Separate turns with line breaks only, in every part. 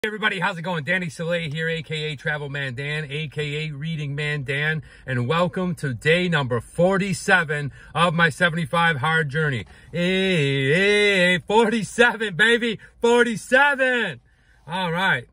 Hey everybody, how's it going? Danny Soleil here, aka Travel Man Dan, aka Reading Man Dan, and welcome to day number 47 of my 75 hard journey. Hey, 47, baby, 47. All right,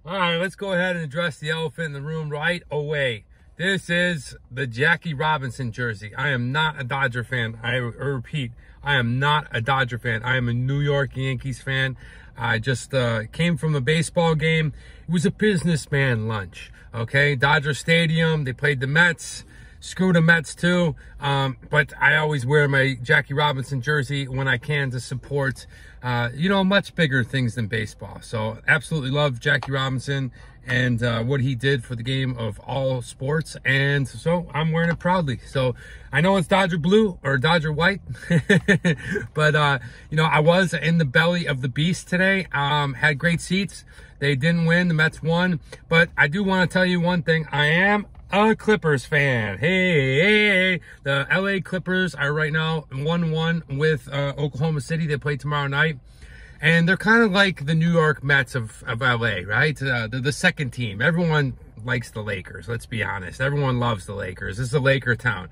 let's go ahead and address the elephant in the room right away. This is the Jackie Robinson jersey. I am not a Dodger fan. I repeat, I am not a Dodger fan. I am a New York Yankees fan. I just came from a baseball game. It was a businessman lunch, okay? Dodger Stadium, they played the Mets. Screw the Mets too. But I always wear my Jackie Robinson jersey when I can to support, much bigger things than baseball. So absolutely love Jackie Robinson and what he did for the game of all sports. And so I'm wearing it proudly. So I know it's Dodger blue or Dodger white, but I was in the belly of the beast today. Had great seats. They didn't win. The Mets won. But I do want to tell you one thing. I am a Clippers fan. Hey, the LA Clippers are right now 1-1 with Oklahoma City. They play tomorrow night. And they're kind of like the New York Mets of LA, right? They're the second team. Everyone likes the Lakers, let's be honest. Everyone loves the Lakers. This is a Laker town.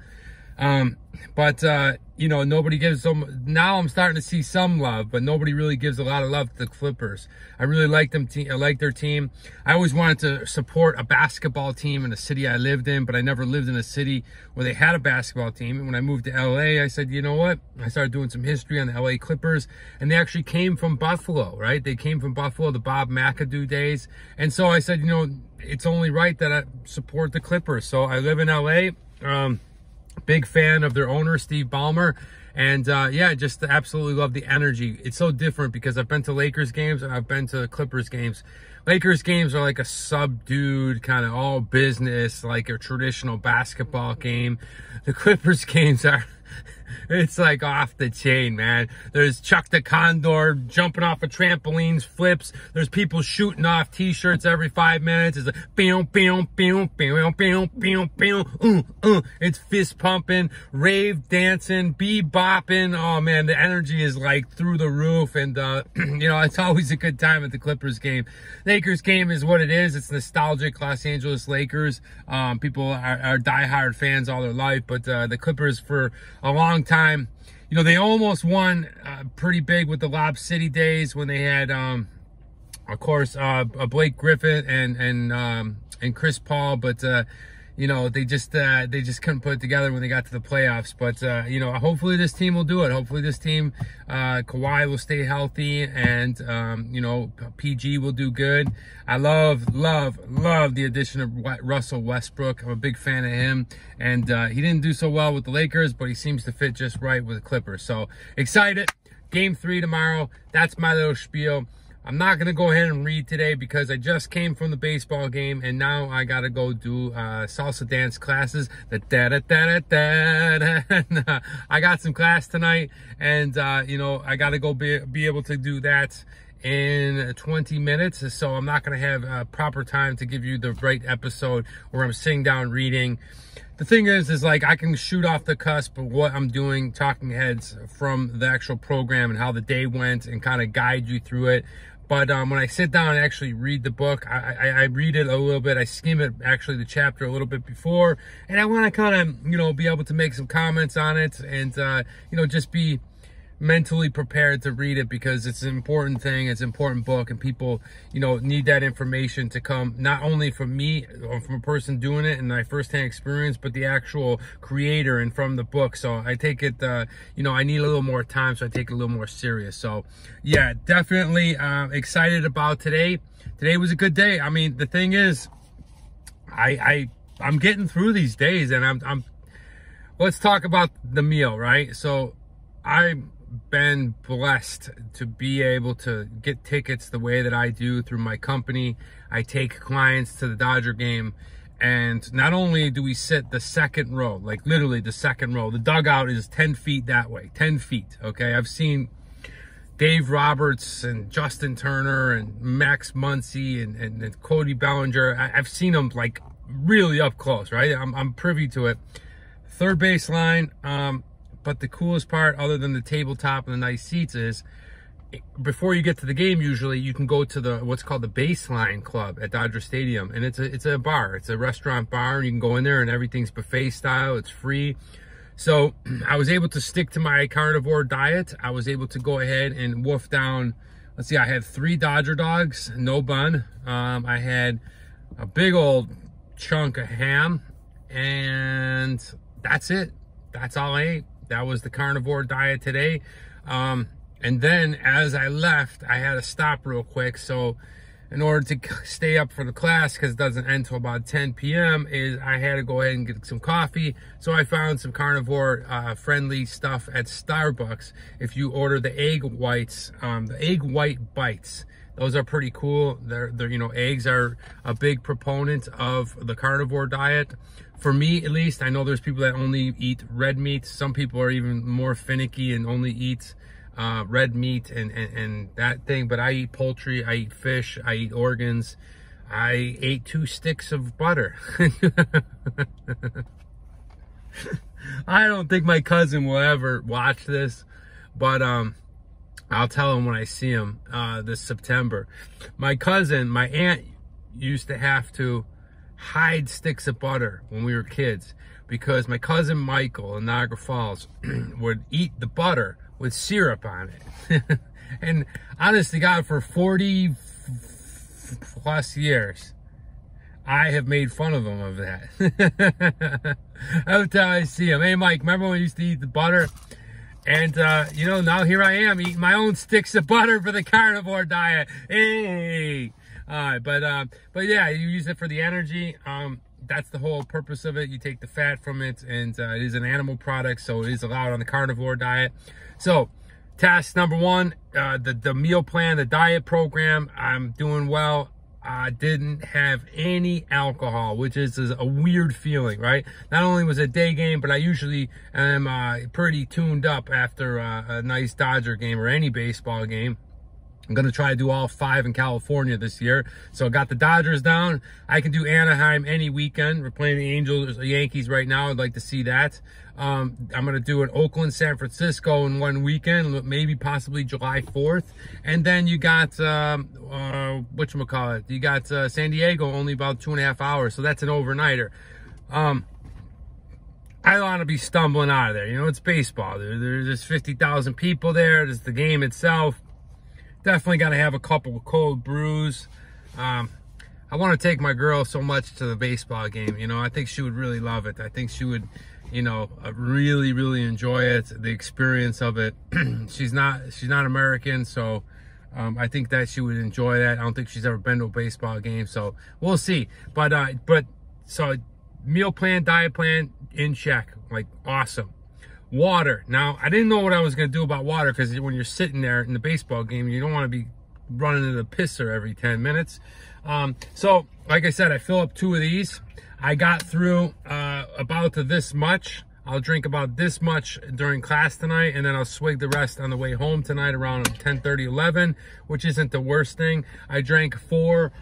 Nobody gives them. Now I'm starting to see some love, but nobody really gives a lot of love to the Clippers. I really like them. I like their team. I always wanted to support a basketball team in the city I lived in, but I never lived in a city where they had a basketball team. And when I moved to LA, I said, you know what? I started doing some history on the LA Clippers, and they actually came from Buffalo, right? They came from Buffalo, the Bob McAdoo days. And so I said, it's only right that I support the Clippers. So I live in LA. Big fan of their owner, Steve Ballmer. And just absolutely love the energy. It's so different because I've been to Lakers games and I've been to Clippers games. Lakers games are like a subdued kind of all business, like a traditional basketball game. The Clippers games are, it's like off the chain, man. There's Chuck the Condor jumping off of trampolines, flips. There's people shooting off t-shirts every 5 minutes. It's like, it's fist pumping, rave dancing, bebopping. Oh man, the energy is like through the roof. And, it's always a good time at the Clippers game. Lakers game is what it is. It's nostalgic Los Angeles Lakers. People are diehard fans all their life, but the Clippers for a long time, they almost won pretty big with the Lob City days when they had, of course, Blake Griffin and Chris Paul, but they just couldn't put it together when they got to the playoffs. But hopefully this team will do it. Hopefully this team, Kawhi will stay healthy, and PG will do good. I love the addition of Russell Westbrook. I'm a big fan of him, and he didn't do so well with the Lakers, but he seems to fit just right with the Clippers. So excited. Game 3 tomorrow. That's my little spiel. I'm not going to go ahead and read today because I just came from the baseball game, and now I got to go do salsa dance classes. I got some class tonight, and, I got to go be able to do that in 20 minutes. So I'm not going to have proper time to give you the right episode where I'm sitting down reading. The thing is like I can shoot off the cusp of what I'm doing, talking heads from the actual program and how the day went and kind of guide you through it. But when I sit down and actually read the book, I read it a little bit. I skim it, actually, the chapter a little bit before. And I want to kind of, be able to make some comments on it and, just be mentally prepared to read it, because it's an important thing. It's an important book, and people, need that information to come not only from me or from a person doing it and my firsthand experience, but the actual creator and from the book. So I take it, I need a little more time, so I take it a little more serious. So yeah, definitely excited about today. Today was a good day. I mean, the thing is, I'm getting through these days, and let's talk about the meal, right? So I've been blessed to be able to get tickets the way that I do through my company. I take clients to the Dodger game, and not only do we sit the second row, like literally the second row, the dugout is 10 feet that way, 10 feet, okay? I've seen Dave Roberts and Justin Turner and Max Muncy and Cody Bellinger. I've seen them like really up close, right? I'm privy to it. Third base line, but the coolest part, other than the tabletop and the nice seats, is before you get to the game, usually you can go to the what's called the Baseline Club at Dodger Stadium, and it's a bar, it's a restaurant bar, and you can go in there and everything's buffet style, it's free. So I was able to stick to my carnivore diet. I was able to go ahead and wolf down, let's see, I had 3 Dodger dogs, no bun. I had a big old chunk of ham, and that's it. That's all I ate. That was the carnivore diet today. And then as I left, I had to stop real quick. So in order to stay up for the class, because it doesn't end till about 10 p.m., is I had to go ahead and get some coffee. So I found some carnivore friendly stuff at Starbucks. If you order the egg whites, the egg white bites, those are pretty cool. They're you know, eggs are a big proponent of the carnivore diet. For me, at least, I know there's people that only eat red meat. Some people are even more finicky and only eat red meat and that thing. But I eat poultry, I eat fish, I eat organs. I ate 2 sticks of butter. I don't think my cousin will ever watch this, but I'll tell him when I see him this September. My cousin, my aunt, used to have to hide sticks of butter when we were kids, because my cousin Michael in Niagara Falls would eat the butter with syrup on it. And honest to God, for 40 plus years, I have made fun of him of that. Every time I see him, hey Mike, remember when we used to eat the butter? And, you know, now here I am eating my own sticks of butter for the carnivore diet. Hey! All right, but yeah, you use it for the energy. That's the whole purpose of it. You take the fat from it, and it is an animal product, so it is allowed on the carnivore diet. So, task number 1, the meal plan, the diet program, I'm doing well. I didn't have any alcohol, which is a weird feeling, right? Not only was it a day game, but I usually am pretty tuned up after a nice Dodger game or any baseball game. I'm going to try to do all 5 in California this year. So I got the Dodgers down. I can do Anaheim any weekend. We're playing the Angels, the Yankees right now. I'd like to see that. I'm going to do an Oakland, San Francisco in one weekend, maybe possibly July 4th. And then you got, whatchamacallit, you got San Diego, only about 2.5 hours. So that's an overnighter. I don't want to be stumbling out of there. You know, it's baseball. There's 50,000 people there. There's the game itself. Definitely got to have a couple of cold brews. I want to take my girl so much to the baseball game. You know, I think she would really love it. I think she would, you know, really, really enjoy it, the experience of it. She's not American, so I think that she would enjoy that. I don't think she's ever been to a baseball game, so we'll see. But so meal plan, diet plan in check, like awesome. Water. Now, I didn't know what I was going to do about water, because when you're sitting there in the baseball game, you don't want to be running into the pisser every 10 minutes. So, like I said, I fill up 2 of these. I got through about this much. I'll drink about this much during class tonight, and then I'll swig the rest on the way home tonight around 10:30, 11, which isn't the worst thing. I drank 4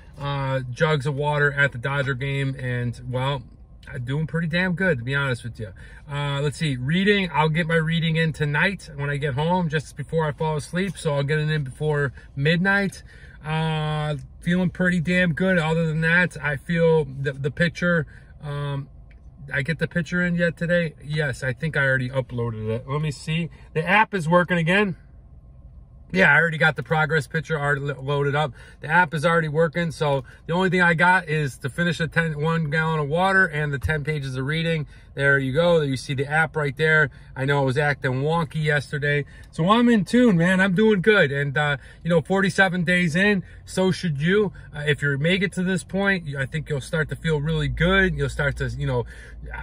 jugs of water at the Dodger game, and, well, I'm doing pretty damn good, to be honest with you. Let's see, reading. I'll get my reading in tonight when I get home, just before I fall asleep. So I'll get it in before midnight. Feeling pretty damn good. Other than that, I feel the picture. I get the picture in yet today? Yes, I think I already uploaded it. Let me see. The app is working again. Yeah, I already got the progress picture already loaded up. The app is already working, so the only thing I got is to finish the 1 gallon of water and the 10 pages of reading. There you go. You see the app right there. I know I was acting wonky yesterday. So I'm in tune, man. I'm doing good. And, you know, 47 days in, so should you. If you make it to this point, I think you'll start to feel really good. You'll start to, you know,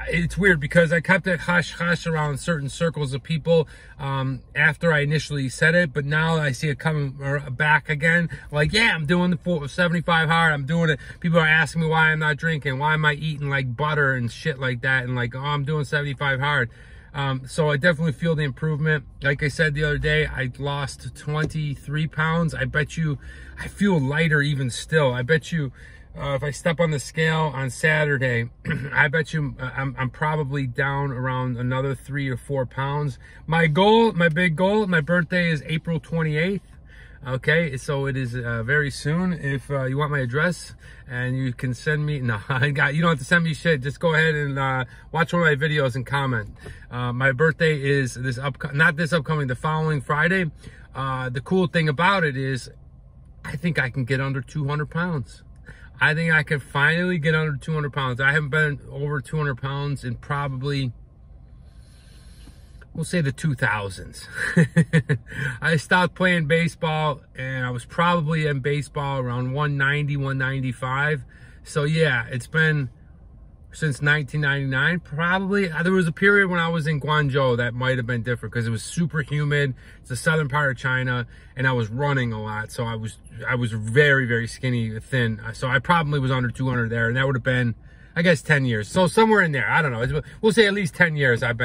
it's weird because I kept it hush-hush around certain circles of people after I initially said it. But now I see it coming back again. Like, yeah, I'm doing the 75 hard. I'm doing it. People are asking me why I'm not drinking. Why am I eating, like, butter and shit like that? And, like, oh, I'm doing 75 hard. So I definitely feel the improvement. Like I said the other day, I lost 23 pounds. I bet you I feel lighter even still. I bet you if I step on the scale on Saturday, I bet you I'm probably down around another 3 or 4 pounds. My goal, my big goal, my birthday is April 28th. Okay, so it is very soon. If you want my address, and you can send me, no, you don't have to send me shit. Just go ahead and watch one of my videos and comment. My birthday is not this upcoming, the following Friday. The cool thing about it is, I think I can get under 200 pounds. I think I can finally get under 200 pounds. I haven't been over 200 pounds in probably, we'll say the 2000s. I stopped playing baseball, and I was probably in baseball around 190, 195. So yeah, it's been since 1999, probably. There was a period when I was in Guangzhou that might have been different because it was super humid. It's the southern part of China, and I was running a lot. So I was very, very skinny, thin. So I probably was under 200 there, and that would have been, I guess, 10 years. So somewhere in there, I don't know. We'll say at least 10 years I've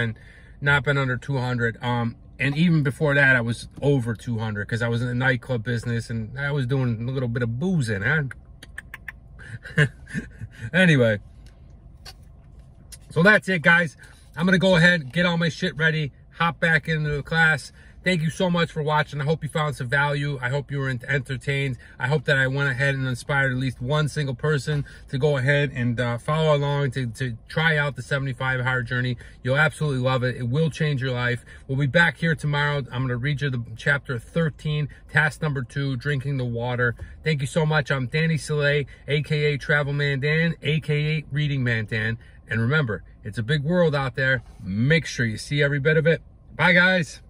not been under 200. And even before that, I was over 200 because I was in the nightclub business, and I was doing a little bit of boozing, huh? Anyway. So that's it, guys. I'm going to go ahead, get all my shit ready, hop back into the class. Thank you so much for watching. I hope you found some value. I hope you were entertained. I hope that I went ahead and inspired at least one single person to go ahead and follow along to try out the 75 Hard Journey. You'll absolutely love it. It will change your life. We'll be back here tomorrow. I'm going to read you the chapter 13, task number 2, drinking the water. Thank you so much. I'm Danny Soleil, a.k.a. Travel Man Dan, a.k.a. Reading Man Dan. And remember, it's a big world out there. Make sure you see every bit of it. Bye, guys.